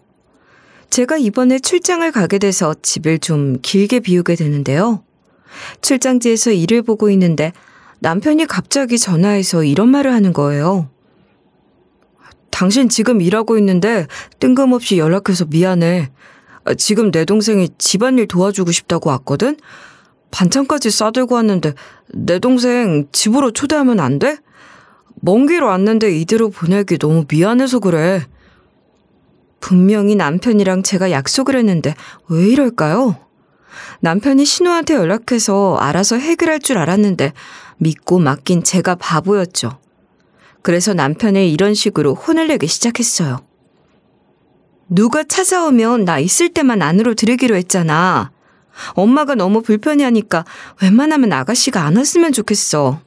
제가 이번에 출장을 가게 돼서 집을 좀 길게 비우게 되는데요. 출장지에서 일을 보고 있는데 남편이 갑자기 전화해서 이런 말을 하는 거예요. 당신 지금 일하고 있는데 뜬금없이 연락해서 미안해. 지금 내 동생이 집안일 도와주고 싶다고 왔거든? 반찬까지 싸들고 왔는데 내 동생 집으로 초대하면 안 돼? 먼 길 왔는데 이대로 보내기 너무 미안해서 그래. 분명히 남편이랑 제가 약속을 했는데 왜 이럴까요? 남편이 신우한테 연락해서 알아서 해결할 줄 알았는데 믿고 맡긴 제가 바보였죠. 그래서 남편을 이런 식으로 혼을 내기 시작했어요. 누가 찾아오면 나 있을 때만 안으로 들이기로 했잖아. 엄마가 너무 불편해하니까 웬만하면 아가씨가 안 왔으면 좋겠어.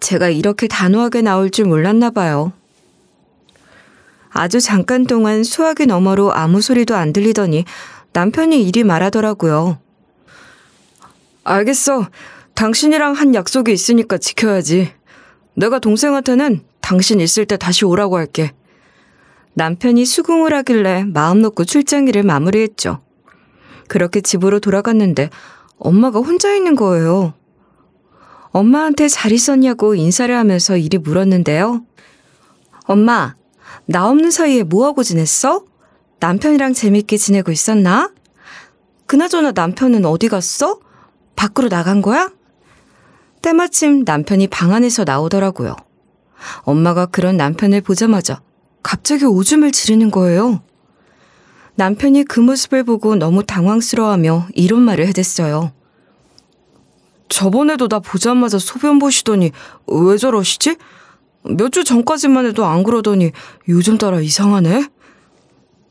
제가 이렇게 단호하게 나올 줄 몰랐나 봐요. 아주 잠깐 동안 수화기 너머로 아무 소리도 안 들리더니 남편이 이리 말하더라고요. 알겠어. 당신이랑 한 약속이 있으니까 지켜야지. 내가 동생한테는 당신 있을 때 다시 오라고 할게. 남편이 수긍을 하길래 마음 놓고 출장일을 마무리했죠. 그렇게 집으로 돌아갔는데 엄마가 혼자 있는 거예요. 엄마한테 잘 있었냐고 인사를 하면서 이리 물었는데요. 엄마, 나 없는 사이에 뭐하고 지냈어? 남편이랑 재밌게 지내고 있었나? 그나저나 남편은 어디 갔어? 밖으로 나간 거야? 때마침 남편이 방 안에서 나오더라고요. 엄마가 그런 남편을 보자마자 갑자기 오줌을 지르는 거예요. 남편이 그 모습을 보고 너무 당황스러워하며 이런 말을 해댔어요. 저번에도 나 보자마자 소변 보시더니 왜 저러시지? 몇 주 전까지만 해도 안 그러더니 요즘 따라 이상하네?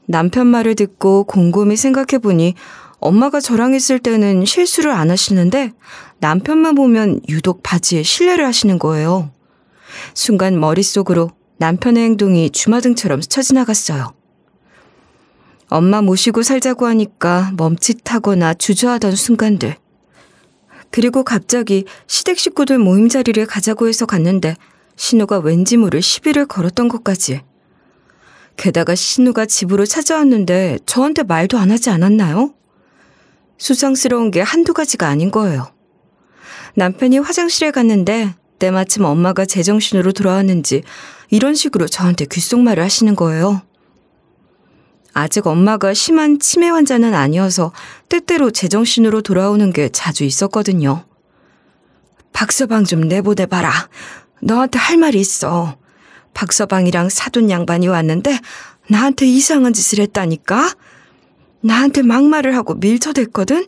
남편 말을 듣고 곰곰이 생각해보니 엄마가 저랑 있을 때는 실수를 안 하시는데 남편만 보면 유독 바지에 실례를 하시는 거예요. 순간 머릿속으로 남편의 행동이 주마등처럼 스쳐 지나갔어요. 엄마 모시고 살자고 하니까 멈칫하거나 주저하던 순간들. 그리고 갑자기 시댁 식구들 모임 자리를 가자고 해서 갔는데 신우가 왠지 모를 시비를 걸었던 것까지. 게다가 신우가 집으로 찾아왔는데 저한테 말도 안 하지 않았나요? 수상스러운 게 한두 가지가 아닌 거예요. 남편이 화장실에 갔는데 때마침 엄마가 제정신으로 돌아왔는지 이런 식으로 저한테 귓속말을 하시는 거예요. 아직 엄마가 심한 치매 환자는 아니어서 때때로 제정신으로 돌아오는 게 자주 있었거든요. 박서방 좀 내보내봐라. 너한테 할 말이 있어. 박서방이랑 사돈 양반이 왔는데 나한테 이상한 짓을 했다니까? 나한테 막말을 하고 밀쳐댔거든?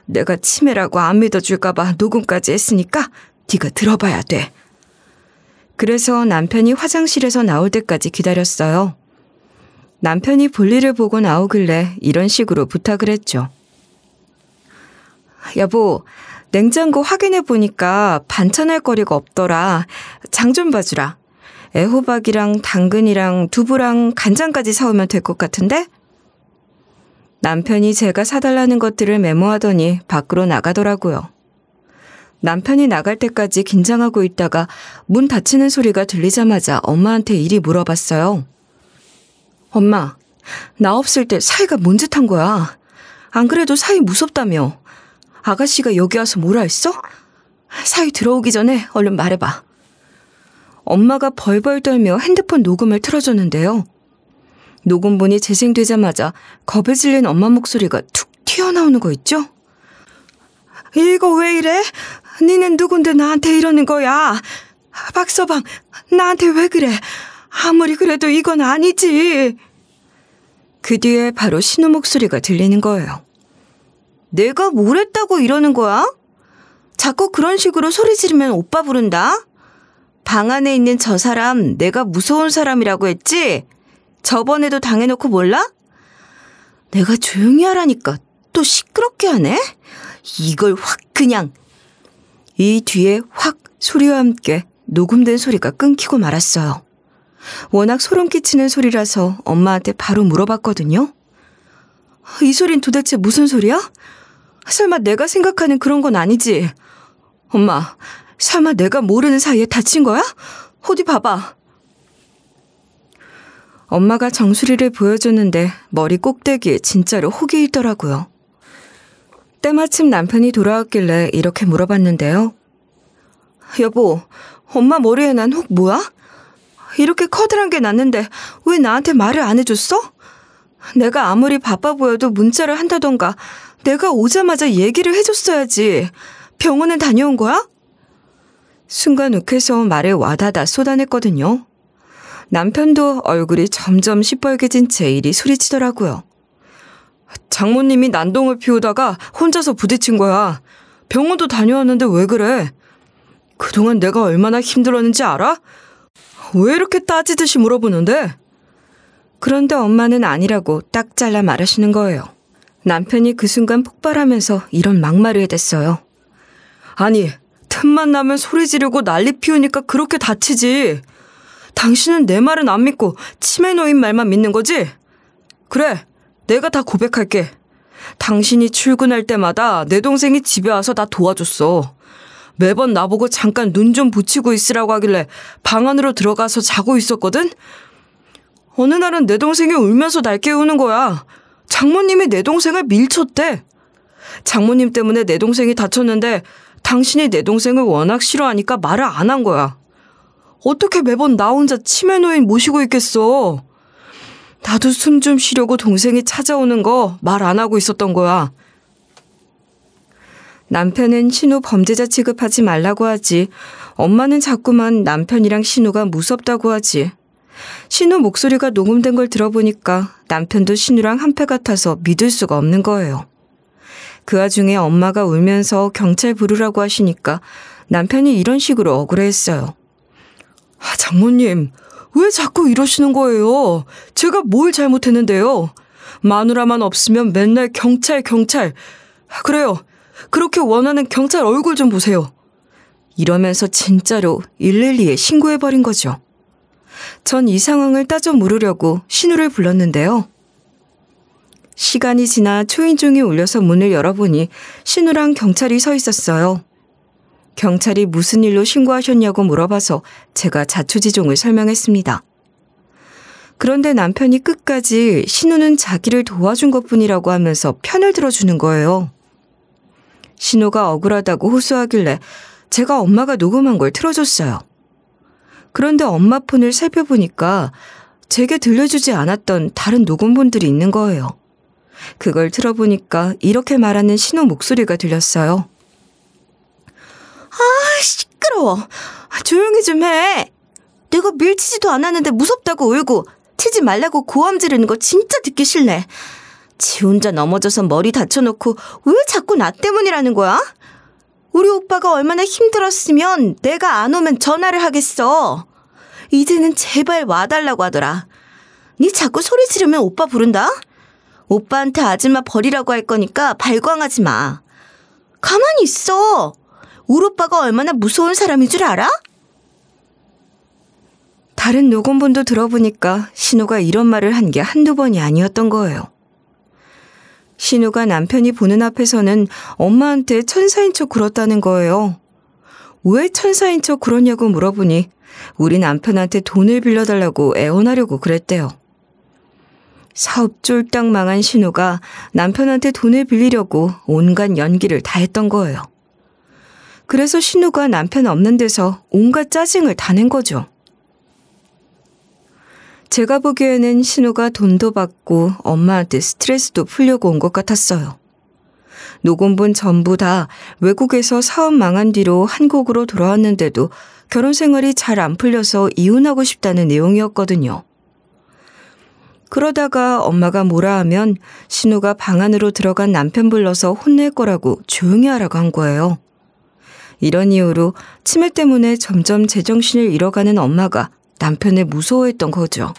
내가 치매라고 안 믿어줄까봐 녹음까지 했으니까 네가 들어봐야 돼. 그래서 남편이 화장실에서 나올 때까지 기다렸어요. 남편이 볼일을 보고 나오길래 이런 식으로 부탁을 했죠. 여보, 냉장고 확인해보니까 반찬할 거리가 없더라. 장 좀 봐주라. 애호박이랑 당근이랑 두부랑 간장까지 사오면 될 것 같은데? 남편이 제가 사달라는 것들을 메모하더니 밖으로 나가더라고요. 남편이 나갈 때까지 긴장하고 있다가 문 닫히는 소리가 들리자마자 엄마한테 이리 물어봤어요. 엄마, 나 없을 때 사이가 뭔 짓 한 거야? 안 그래도 사이 무섭다며. 아가씨가 여기 와서 뭐라 했어? 사이 들어오기 전에 얼른 말해봐. 엄마가 벌벌 떨며 핸드폰 녹음을 틀어줬는데요. 녹음본이 재생되자마자 겁에 질린 엄마 목소리가 툭 튀어나오는 거 있죠? 이거 왜 이래? 니는 누군데 나한테 이러는 거야? 박서방, 나한테 왜 그래? 아무리 그래도 이건 아니지. 그 뒤에 바로 신우 목소리가 들리는 거예요. 내가 뭘 했다고 이러는 거야? 자꾸 그런 식으로 소리 지르면 오빠 부른다? 방 안에 있는 저 사람 내가 무서운 사람이라고 했지? 저번에도 당해놓고 몰라? 내가 조용히 하라니까 또 시끄럽게 하네? 이걸 확 그냥. 이 뒤에 확 소리와 함께 녹음된 소리가 끊기고 말았어요. 워낙 소름 끼치는 소리라서 엄마한테 바로 물어봤거든요. 이 소린 도대체 무슨 소리야? 설마 내가 생각하는 그런 건 아니지? 엄마, 설마 내가 모르는 사이에 다친 거야? 어디 봐봐. 엄마가 정수리를 보여줬는데 머리 꼭대기에 진짜로 혹이 있더라고요. 때마침 남편이 돌아왔길래 이렇게 물어봤는데요. 여보, 엄마 머리에 난 혹 뭐야? 이렇게 커다란 게 났는데 왜 나한테 말을 안 해줬어? 내가 아무리 바빠 보여도 문자를 한다던가 내가 오자마자 얘기를 해줬어야지. 병원은 다녀온 거야? 순간 욱해서 말을 와다다 쏟아냈거든요. 남편도 얼굴이 점점 시뻘개진 채 이리 소리치더라고요. 장모님이 난동을 피우다가 혼자서 부딪힌 거야. 병원도 다녀왔는데 왜 그래? 그동안 내가 얼마나 힘들었는지 알아? 왜 이렇게 따지듯이 물어보는데? 그런데 엄마는 아니라고 딱 잘라 말하시는 거예요. 남편이 그 순간 폭발하면서 이런 막말을 해댔어요. 아니, 틈만 나면 소리 지르고 난리 피우니까 그렇게 다치지. 당신은 내 말은 안 믿고 치매 노인 말만 믿는 거지? 그래, 내가 다 고백할게. 당신이 출근할 때마다 내 동생이 집에 와서 나 도와줬어. 매번 나보고 잠깐 눈 좀 붙이고 있으라고 하길래 방 안으로 들어가서 자고 있었거든? 어느 날은 내 동생이 울면서 날 깨우는 거야. 장모님이 내 동생을 밀쳤대. 장모님 때문에 내 동생이 다쳤는데 당신이 내 동생을 워낙 싫어하니까 말을 안 한 거야. 어떻게 매번 나 혼자 치매 노인 모시고 있겠어. 나도 숨 좀 쉬려고 동생이 찾아오는 거 말 안 하고 있었던 거야. 남편은 신우 범죄자 취급하지 말라고 하지. 엄마는 자꾸만 남편이랑 신우가 무섭다고 하지. 신우 목소리가 녹음된 걸 들어보니까 남편도 신우랑 한패 같아서 믿을 수가 없는 거예요. 그 와중에 엄마가 울면서 경찰 부르라고 하시니까 남편이 이런 식으로 억울해했어요. 장모님, 왜 자꾸 이러시는 거예요? 제가 뭘 잘못했는데요? 마누라만 없으면 맨날 경찰. 그래요. 그렇게 원하는 경찰 얼굴 좀 보세요. 이러면서 진짜로 112에 신고해버린 거죠. 전 이 상황을 따져 물으려고 신우를 불렀는데요. 시간이 지나 초인종이 울려서 문을 열어보니 신우랑 경찰이 서 있었어요. 경찰이 무슨 일로 신고하셨냐고 물어봐서 제가 자초지종을 설명했습니다. 그런데 남편이 끝까지 신우는 자기를 도와준 것뿐이라고 하면서 편을 들어주는 거예요. 신우가 억울하다고 호소하길래 제가 엄마가 녹음한 걸 틀어줬어요. 그런데 엄마 폰을 살펴보니까 제게 들려주지 않았던 다른 녹음본들이 있는 거예요. 그걸 틀어보니까 이렇게 말하는 신우 목소리가 들렸어요. 시끄러워. 조용히 좀 해. 내가 밀치지도 않았는데 무섭다고 울고 치지 말라고 고함 지르는 거 진짜 듣기 싫네. 지 혼자 넘어져서 머리 다쳐놓고 왜 자꾸 나 때문이라는 거야? 우리 오빠가 얼마나 힘들었으면 내가 안 오면 전화를 하겠어. 이제는 제발 와달라고 하더라. 니 자꾸 소리 지르면 오빠 부른다? 오빠한테 아줌마 버리라고 할 거니까 발광하지 마. 가만히 있어. 우리 오빠가 얼마나 무서운 사람인 줄 알아? 다른 녹음본도 들어보니까 신우가 이런 말을 한 게 한두 번이 아니었던 거예요. 신우가 남편이 보는 앞에서는 엄마한테 천사인 척 굴었다는 거예요. 왜 천사인 척 굴었냐고 물어보니 우리 남편한테 돈을 빌려달라고 애원하려고 그랬대요. 사업 쫄딱 망한 신우가 남편한테 돈을 빌리려고 온갖 연기를 다 했던 거예요. 그래서 신우가 남편 없는 데서 온갖 짜증을 다 낸 거죠. 제가 보기에는 신우가 돈도 받고 엄마한테 스트레스도 풀려고 온 것 같았어요. 녹음본 전부 다 외국에서 사업 망한 뒤로 한국으로 돌아왔는데도 결혼 생활이 잘 안 풀려서 이혼하고 싶다는 내용이었거든요. 그러다가 엄마가 뭐라 하면 신우가 방 안으로 들어간 남편 불러서 혼낼 거라고 조용히 하라고 한 거예요. 이런 이유로 치매 때문에 점점 제정신을 잃어가는 엄마가 남편을 무서워했던 거죠.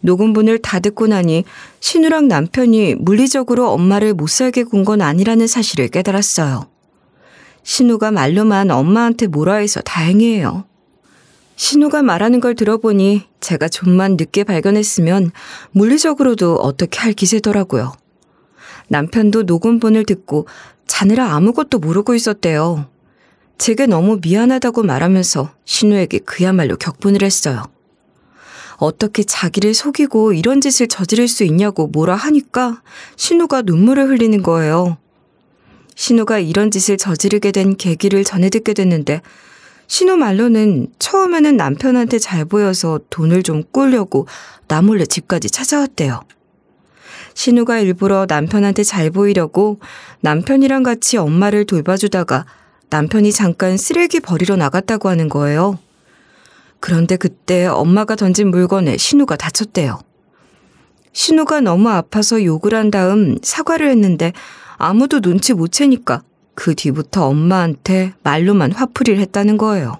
녹음본을 다 듣고 나니 신우랑 남편이 물리적으로 엄마를 못 살게 군 건 아니라는 사실을 깨달았어요. 신우가 말로만 엄마한테 뭐라 해서 다행이에요. 신우가 말하는 걸 들어보니 제가 좀만 늦게 발견했으면 물리적으로도 어떻게 할 기세더라고요. 남편도 녹음본을 듣고 자느라 아무것도 모르고 있었대요. 제게 너무 미안하다고 말하면서 신우에게 그야말로 격분을 했어요. 어떻게 자기를 속이고 이런 짓을 저지를 수 있냐고 뭐라 하니까 신우가 눈물을 흘리는 거예요. 신우가 이런 짓을 저지르게 된 계기를 전해 듣게 됐는데 신우 말로는 처음에는 남편한테 잘 보여서 돈을 좀 꾸려고 나 몰래 집까지 찾아왔대요. 신우가 일부러 남편한테 잘 보이려고 남편이랑 같이 엄마를 돌봐주다가 남편이 잠깐 쓰레기 버리러 나갔다고 하는 거예요. 그런데 그때 엄마가 던진 물건에 신우가 다쳤대요. 신우가 너무 아파서 욕을 한 다음 사과를 했는데 아무도 눈치 못 채니까 그 뒤부터 엄마한테 말로만 화풀이를 했다는 거예요.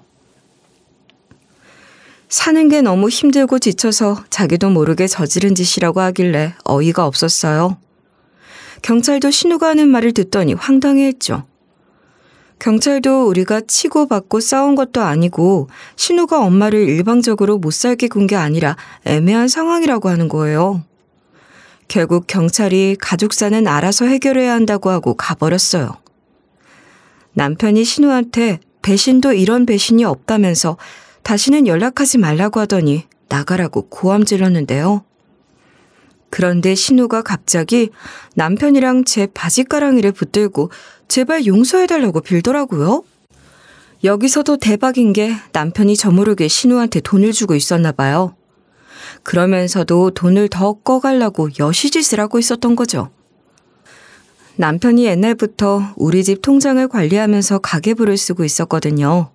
사는 게 너무 힘들고 지쳐서 자기도 모르게 저지른 짓이라고 하길래 어이가 없었어요. 경찰도 신우가 하는 말을 듣더니 황당해했죠. 경찰도 우리가 치고 받고 싸운 것도 아니고 신우가 엄마를 일방적으로 못 살게 군 게 아니라 애매한 상황이라고 하는 거예요. 결국 경찰이 가족사는 알아서 해결해야 한다고 하고 가버렸어요. 남편이 신우한테 배신도 이런 배신이 없다면서 다시는 연락하지 말라고 하더니 나가라고 고함 질렀는데요. 그런데 신우가 갑자기 남편이랑 제 바지가랑이를 붙들고 제발 용서해달라고 빌더라고요. 여기서도 대박인 게 남편이 저모르게 신우한테 돈을 주고 있었나 봐요. 그러면서도 돈을 더 꺼가려고 여시짓을 하고 있었던 거죠. 남편이 옛날부터 우리 집 통장을 관리하면서 가계부를 쓰고 있었거든요.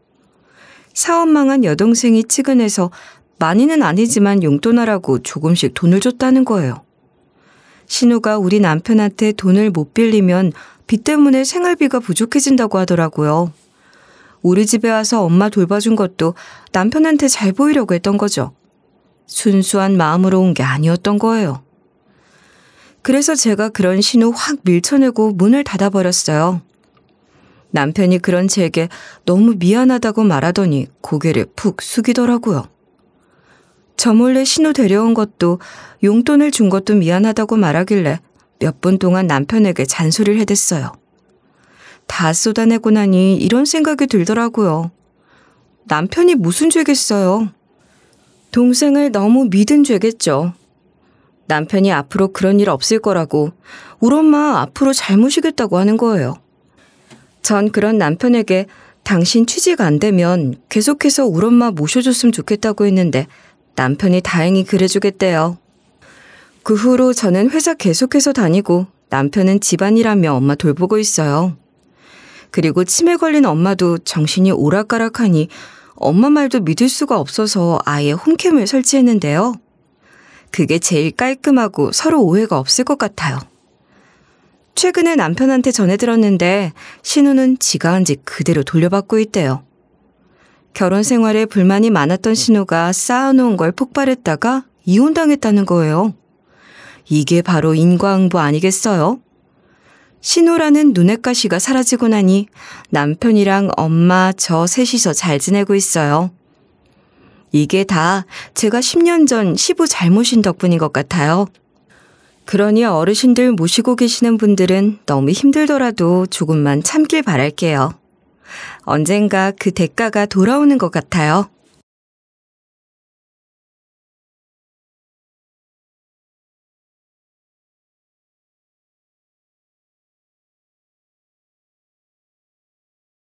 사업 망한 여동생이 측은해서 많이는 아니지만 용돈하라고 조금씩 돈을 줬다는 거예요. 신우가 우리 남편한테 돈을 못 빌리면 빚 때문에 생활비가 부족해진다고 하더라고요. 우리 집에 와서 엄마 돌봐준 것도 남편한테 잘 보이려고 했던 거죠. 순수한 마음으로 온 게 아니었던 거예요. 그래서 제가 그런 신우 확 밀쳐내고 문을 닫아버렸어요. 남편이 그런 제게 너무 미안하다고 말하더니 고개를 푹 숙이더라고요. 저 몰래 신우 데려온 것도 용돈을 준 것도 미안하다고 말하길래 몇 분 동안 남편에게 잔소리를 해댔어요. 다 쏟아내고 나니 이런 생각이 들더라고요. 남편이 무슨 죄겠어요. 동생을 너무 믿은 죄겠죠. 남편이 앞으로 그런 일 없을 거라고 우리 엄마 앞으로 잘 모시겠다고 하는 거예요. 전 그런 남편에게 당신 취직 안 되면 계속해서 우리 엄마 모셔줬으면 좋겠다고 했는데 남편이 다행히 그래주겠대요. 그 후로 저는 회사 계속해서 다니고 남편은 집안일하며 엄마 돌보고 있어요. 그리고 치매 걸린 엄마도 정신이 오락가락하니 엄마 말도 믿을 수가 없어서 아예 홈캠을 설치했는데요. 그게 제일 깔끔하고 서로 오해가 없을 것 같아요. 최근에 남편한테 전해 들었는데 신우는 지가 한 집 그대로 돌려받고 있대요. 결혼 생활에 불만이 많았던 신우가 쌓아놓은 걸 폭발했다가 이혼당했다는 거예요. 이게 바로 인과응보 아니겠어요? 신우라는 눈엣가시가 사라지고 나니 남편이랑 엄마 저 셋이서 잘 지내고 있어요. 이게 다 제가 10년 전 시부 잘못인 덕분인 것 같아요. 그러니 어르신들 모시고 계시는 분들은 너무 힘들더라도 조금만 참길 바랄게요. 언젠가 그 대가가 돌아오는 것 같아요.